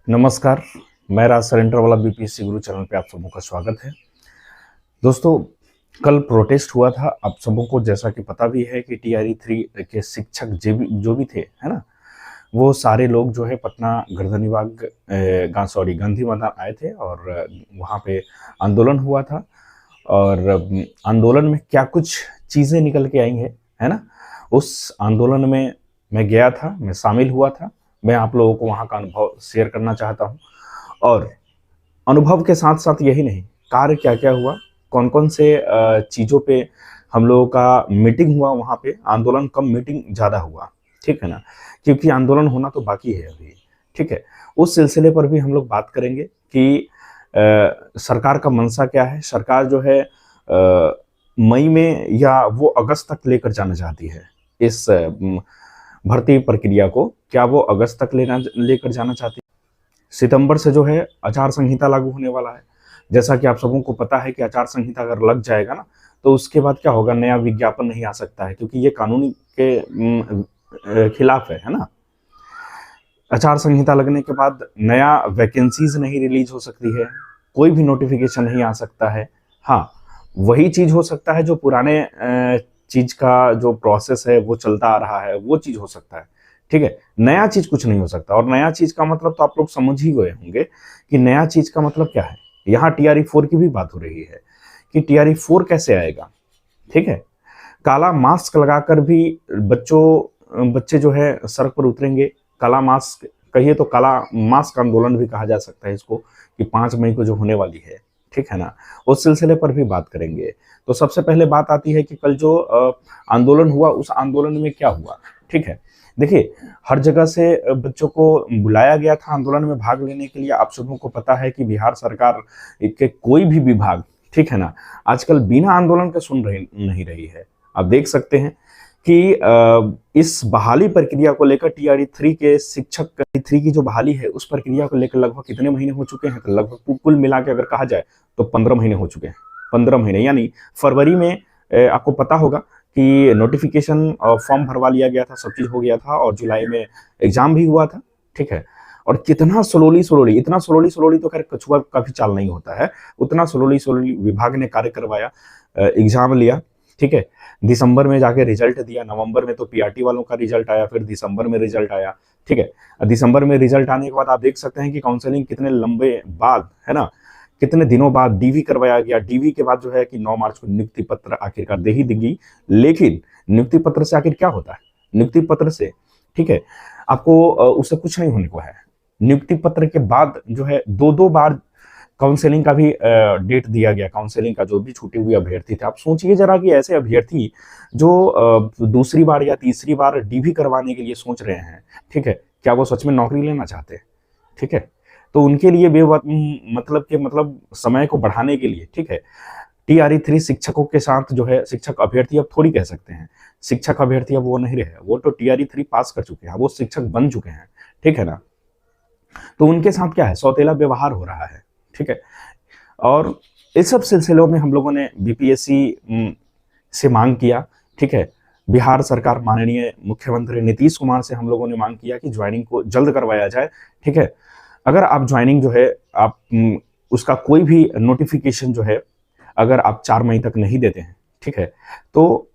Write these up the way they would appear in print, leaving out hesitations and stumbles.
नमस्कार। मैं राज सरेंडर वाला बीपीएससी गुरु चैनल पे आप सबों का स्वागत है। दोस्तों, कल प्रोटेस्ट हुआ था। आप सबों को जैसा कि पता भी है कि टीआरई 3 के शिक्षक जो भी थे, है ना, वो सारे लोग जो है पटना गर्दनीबाग गांधी मैदान आए थे और वहाँ पे आंदोलन हुआ था। और आंदोलन में क्या कुछ चीज़ें निकल के आई हैं, है ना, उस आंदोलन में मैं गया था, मैं शामिल हुआ था। मैं आप लोगों को वहाँ का अनुभव शेयर करना चाहता हूँ। और अनुभव के साथ साथ यही नहीं, कार्य क्या क्या हुआ, कौन कौन से चीज़ों पे हम लोगों का मीटिंग हुआ वहाँ पे, आंदोलन कम मीटिंग ज़्यादा हुआ, ठीक है ना, क्योंकि आंदोलन होना तो बाकी है अभी, ठीक है। उस सिलसिले पर भी हम लोग बात करेंगे कि सरकार का मंशा क्या है। सरकार जो है मई में या वो अगस्त तक लेकर जाना चाहती है इस भर्ती प्रक्रिया को। क्या वो अगस्त तक लेकर जाना चाहती है? सितंबर से जो है आचार संहिता लागू होने वाला है। जैसा कि आप सबों को पता है कि आचार संहिता अगर लग जाएगा ना, तो उसके बाद क्या होगा, नया विज्ञापन नहीं आ सकता है, क्योंकि ये कानूनी के खिलाफ है ना। आचार संहिता लगने के बाद नया वैकेंसीज नहीं रिलीज हो सकती है, कोई भी नोटिफिकेशन नहीं आ सकता है। हाँ, वही चीज हो सकता है जो पुराने चीज का जो प्रोसेस है वो चलता आ रहा है, वो चीज हो सकता है, ठीक है। नया चीज कुछ नहीं हो सकता। और नया चीज का मतलब तो आप लोग समझ ही गए होंगे कि नया चीज का मतलब क्या है। यहाँ टीआरई 4 की भी बात हो रही है कि टीआरई 4 कैसे आएगा, ठीक है। काला मास्क लगाकर भी बच्चे जो है सड़क पर उतरेंगे। काला मास्क कहिए तो काला मास्क आंदोलन भी कहा जा सकता है इसको, कि 5 मई को जो होने वाली है, ठीक है ना, उस सिलसिले पर भी बात करेंगे। तो सबसे पहले बात आती है कि कल जो आंदोलन हुआ, उस आंदोलन में क्या हुआ, ठीक है। देखिए, हर जगह से बच्चों को बुलाया गया था आंदोलन में भाग लेने के लिए। आप सबों को पता है कि बिहार सरकार के कोई भी विभाग, ठीक है ना, आजकल बिना आंदोलन के सुन रही नहीं रही है। आप देख सकते हैं कि इस बहाली प्रक्रिया को लेकर टीआरई 3 के शिक्षक 3 की जो बहाली है, उस प्रक्रिया को लेकर लगभग कितने महीने हो चुके हैं, तो लगभग कुल मिला के अगर कहा जाए तो 15 महीने हो चुके हैं। 15 महीने यानी फरवरी में आपको पता होगा कि नोटिफिकेशन फॉर्म भरवा लिया गया था, सब चीज हो गया था, और जुलाई में एग्जाम भी हुआ था, ठीक है। और कितना स्लोली इतना स्लोली तो खैर कछुआ का भी चाल नहीं होता है, उतना स्लोली विभाग ने कार्य करवाया, एग्जाम लिया, ठीक है। दिसंबर में जाके रिजल्ट दिया, नवंबर में तो पीआरटी वालों का रिजल्ट आया, फिर दिसंबर में रिजल्ट आया, ठीक है। दिसंबर में रिजल्ट आने के बाद आप देख सकते हैं कि काउंसलिंग कितने लंबे बाद, है ना, कितने दिनों बाद डीवी करवाया गया। डीवी के बाद जो है कि 9 मार्च को नियुक्ति पत्र आखिरकार दे ही देगी। लेकिन नियुक्ति पत्र से आखिर क्या होता है? नियुक्ति पत्र से, ठीक है, आपको उससे कुछ नहीं होने को है। नियुक्ति पत्र के बाद जो है दो बार काउंसलिंग का भी डेट दिया गया। काउंसलिंग का जो भी छूटे हुए अभ्यर्थी थे, आप सोचिए जरा कि ऐसे अभ्यर्थी जो दूसरी बार या तीसरी बार डीवी करवाने के लिए सोच रहे हैं, ठीक है, क्या वो सच में नौकरी लेना चाहते हैं? ठीक है, तो उनके लिए मतलब समय को बढ़ाने के लिए, ठीक है, टीआरई 3 शिक्षकों के साथ जो है, शिक्षक अभ्यर्थी अब थोड़ी कह सकते हैं, शिक्षक अभ्यर्थी अब वो नहीं रहे, वो तो टीआरई 3 पास कर चुके हैं, वो शिक्षक बन चुके हैं, ठीक है ना। तो उनके साथ क्या है, सौतेला व्यवहार हो रहा है, ठीक है। और इस सब सिलसिलों में हम लोगों ने बीपीएससी से मांग किया, ठीक है। बिहार सरकार, माननीय मुख्यमंत्री नीतीश कुमार से हम लोगों ने मांग किया कि ज्वाइनिंग को जल्द करवाया जाए, ठीक है। अगर आप ज्वाइनिंग जो है, आप उसका कोई भी नोटिफिकेशन जो है, अगर आप 4 मई तक नहीं देते हैं, ठीक है, तो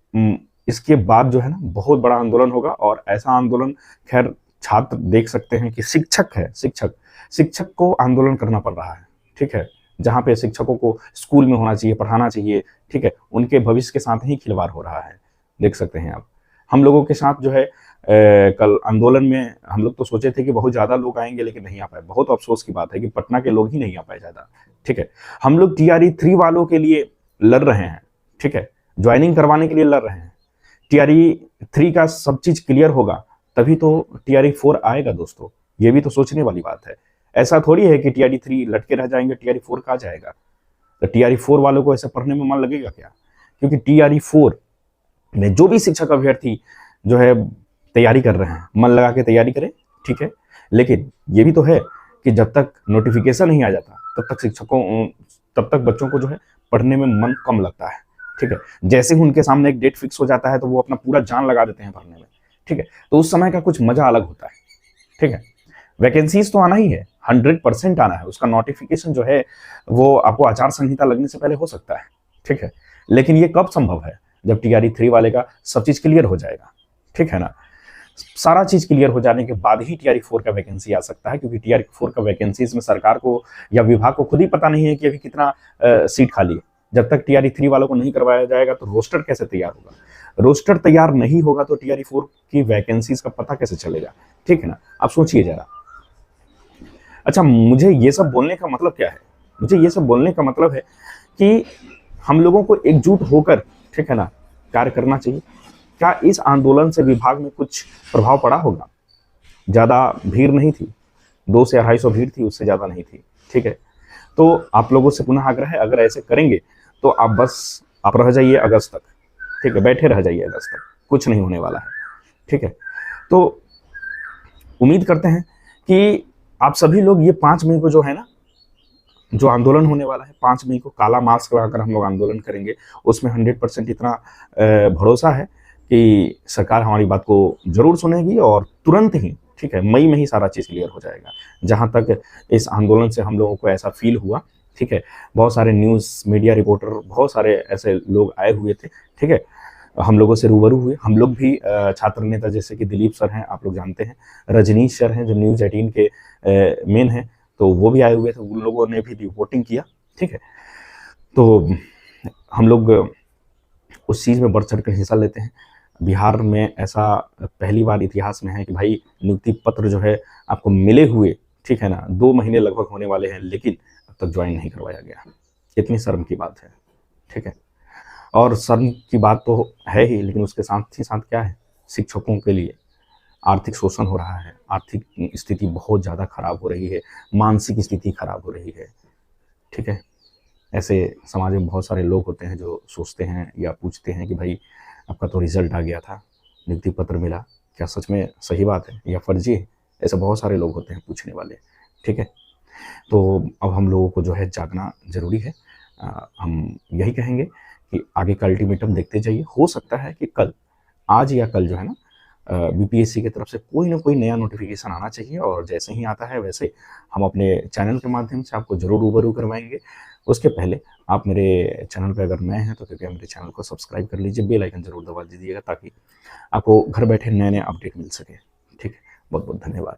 इसके बाद जो है ना बहुत बड़ा आंदोलन होगा। और ऐसा आंदोलन, खैर छात्र देख सकते हैं कि शिक्षक को आंदोलन करना पड़ रहा है, ठीक है। जहाँ पे शिक्षकों को स्कूल में होना चाहिए, पढ़ाना चाहिए, ठीक है, उनके भविष्य के साथ ही खिलवाड़ हो रहा है, देख सकते हैं आप। हम लोगों के साथ जो है कल आंदोलन में हम लोग तो सोचे थे कि बहुत ज़्यादा लोग आएंगे, लेकिन नहीं आ पाए। बहुत अफसोस की बात है कि पटना के लोग ही नहीं आ पाए ज़्यादा, ठीक है। हम लोग टीआरई 3 वालों के लिए लड़ रहे हैं, ठीक है, ज्वाइनिंग करवाने के लिए लड़ रहे हैं। टीआरई 3 का सब चीज़ क्लियर होगा तभी तो टीआरई 4 आएगा दोस्तों, ये भी तो सोचने वाली बात है। ऐसा थोड़ी है कि टीआरई 3 लटके रह जाएंगे, टीआरई 4 कहाँ जाएगा। तो टीआरई 4 वालों को ऐसे पढ़ने में मन लगेगा क्या? क्योंकि टीआरई 4 में जो भी शिक्षक अभ्यर्थी जो है तैयारी कर रहे हैं, मन लगा के तैयारी करें, ठीक है। लेकिन ये भी तो है कि जब तक नोटिफिकेशन नहीं आ जाता तब तक बच्चों को जो है पढ़ने में मन कम लगता है, ठीक है। जैसे ही उनके सामने एक डेट फिक्स हो जाता है तो वो अपना पूरा जान लगा देते हैं पढ़ने में, ठीक है। तो उस समय का कुछ मजा अलग होता है, ठीक है। वैकेंसीज तो आना ही है, 100% आना है, उसका नोटिफिकेशन जो है वो आपको आचार संहिता लगने से पहले हो सकता है, ठीक है। लेकिन ये कब संभव है? जब टीआरई 3 वाले का सब चीज क्लियर हो जाएगा, ठीक है ना। सारा चीज क्लियर हो जाने के बाद ही टीआरई 4 का वैकेंसी आ सकता है, क्योंकि टीआरई 4 का वैकेंसी इसमें सरकार को या विभाग को खुद ही पता नहीं है कि अभी कितना सीट खाली है। जब तक टीआरई 3 वालों को नहीं करवाया जाएगा तो रोस्टर कैसे तैयार होगा? रोस्टर तैयार नहीं होगा तो टीआरई 4 की वैकेंसीज का पता कैसे चलेगा, ठीक है ना। आप सोचिए जरा। अच्छा, मुझे ये सब बोलने का मतलब क्या है? मुझे ये सब बोलने का मतलब है कि हम लोगों को एकजुट होकर, ठीक है ना, कार्य करना चाहिए। क्या इस आंदोलन से विभाग में कुछ प्रभाव पड़ा होगा? ज़्यादा भीड़ नहीं थी, 200 से 250 भीड़ थी, उससे ज़्यादा नहीं थी, ठीक है। तो आप लोगों से पुनः आग्रह है, अगर ऐसे करेंगे तो आप रह जाइए अगस्त तक, ठीक है, बैठे रह जाइए अगस्त तक, कुछ नहीं होने वाला है, ठीक है। तो उम्मीद करते हैं कि आप सभी लोग ये 5 मई को जो है ना, जो आंदोलन होने वाला है 5 मई को, काला मास्क लगाकर हम लोग आंदोलन करेंगे। उसमें 100% इतना भरोसा है कि सरकार हमारी बात को जरूर सुनेगी और तुरंत ही, ठीक है, मई में ही सारा चीज़ क्लियर हो जाएगा। जहाँ तक इस आंदोलन से हम लोगों को ऐसा फील हुआ, ठीक है, बहुत सारे न्यूज़ मीडिया रिपोर्टर, बहुत सारे ऐसे लोग आए हुए थे, ठीक है, हम लोगों से रूबरू हुए। हम लोग भी छात्र नेता जैसे कि दिलीप सर हैं, आप लोग जानते हैं, रजनीश सर हैं जो न्यूज़ 18 के मेन हैं, तो वो भी आए हुए थे, उन लोगों ने भी रिपोर्टिंग किया, ठीक है। तो हम लोग उस चीज़ में बढ़ चढ़ कर हिस्सा लेते हैं। बिहार में ऐसा पहली बार इतिहास में है कि भाई नियुक्ति पत्र जो है आपको मिले हुए, ठीक है ना, 2 महीने लगभग होने वाले हैं, लेकिन अब तक ज्वाइन नहीं करवाया गया। कितनी शर्म की बात है, ठीक है। और शर्म की बात तो है ही, लेकिन उसके साथ ही साथ क्या है, शिक्षकों के लिए आर्थिक शोषण हो रहा है, आर्थिक स्थिति बहुत ज़्यादा खराब हो रही है, मानसिक स्थिति खराब हो रही है, ठीक है। ऐसे समाज में बहुत सारे लोग होते हैं जो सोचते हैं या पूछते हैं कि भाई आपका तो रिजल्ट आ गया था, नियुक्ति पत्र मिला, क्या सच में सही बात है या फर्जी है? ऐसे बहुत सारे लोग होते हैं पूछने वाले, ठीक है। तो अब हम लोगों को जो है जागना ज़रूरी है। हम यही कहेंगे कि आगे का अल्टीमेटम देखते जाइए। हो सकता है कि कल, आज या कल जो है ना, बीपीएससी की तरफ से कोई ना कोई नया नोटिफिकेशन आना चाहिए, और जैसे ही आता है वैसे हम अपने चैनल के माध्यम से आपको ज़रूर रूबरू करवाएंगे। उसके पहले आप मेरे चैनल पे अगर नए हैं तो कृपया मेरे चैनल को सब्सक्राइब कर लीजिए, बेल आइकन ज़रूर दबा दीजिएगा ताकि आपको घर बैठे नए नए अपडेट मिल सके, ठीक है। बहुत बहुत धन्यवाद।